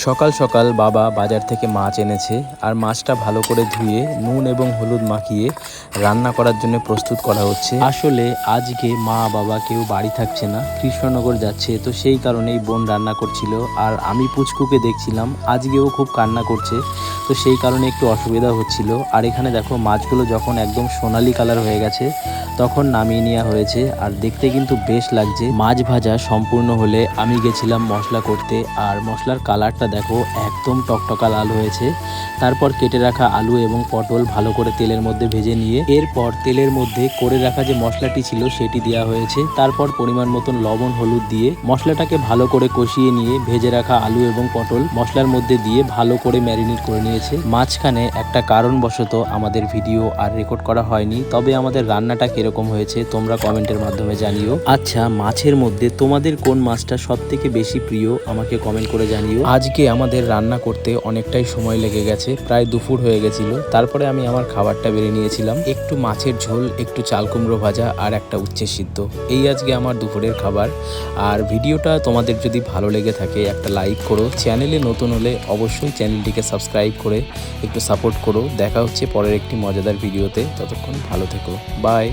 সকাল সকাল বাবা বাজার থেকে মাছ এনেছে আর মাছটা ভালো করে ধুয়ে নুন এবং হলুদ মাখিয়ে রান্না করার জন্য প্রস্তুত করা হচ্ছে। আসলে আজকে মা বাবা কেউ বাড়ি থাকছে না, কৃষ্ণনগর যাচ্ছে, তো সেই কারণেই বোন রান্না করছিল। আর আমি পুচকুকে দেখছিলাম, আজকেও খুব কান্না করছে, তো সেই কারণে একটু অসুবিধা হচ্ছিল। আর এখানে দেখো মাছগুলো যখন একদম সোনালি কালার হয়ে গেছে তখন নামিয়ে নেওয়া হয়েছে। আর দেখতে কিন্তু বেশ লাগছে। মাছ ভাজা সম্পূর্ণ হলে আমি গেছিলাম মশলা করতে, আর মশলার কালারটা দেখো একদম টকটকা লাল হয়েছে। তারপর কেটে রাখা আলু এবং পটল ভালো করে তেলের মধ্যে ভেজে নিয়ে এরপর তেলের মধ্যে করে রাখা যে মশলাটি ছিল সেটি দেওয়া হয়েছে। তারপর পরিমাণ মতন লবণ হলুদ দিয়ে মশলাটাকে ভালো করে কষিয়ে নিয়ে ভেজে রাখা আলু এবং পটল মশলার মধ্যে দিয়ে ভালো করে ম্যারিনেট করে নিয়েছে। মাঝখানে একটা কারণবশত আমাদের ভিডিও আর রেকর্ড করা হয়নি, তবে আমাদের রান্নাটা কিরকম হয়েছে তোমরা কমেন্টের মাধ্যমে জানিও। আচ্ছা, মাছের মধ্যে তোমাদের কোন মাছটা সব থেকে বেশি প্রিয় আমাকে কমেন্ট করে জানিও। আজকে আমাদের রান্না করতে অনেকটাই সময় লেগে গেছে, প্রায় দুপুর হয়ে গেছিল। তারপরে আমি আমার খাবারটা বেড়ে নিয়েছিলাম, একটু মাছের ঝোল, একটু চাল কুমড়ো ভাজা আর একটা উচ্ছে সিদ্ধ। এই আজকে আমার দুপুরের খাবার। আর ভিডিওটা তোমাদের যদি ভালো লেগে থাকে একটা লাইক করো, চ্যানেলে নতুন হলে অবশ্যই চ্যানেলটিকে সাবস্ক্রাইব করে একটু সাপোর্ট করো। দেখা হচ্ছে পরের একটি মজাদার ভিডিওতে, ততক্ষণ ভালো থেকো, বাই।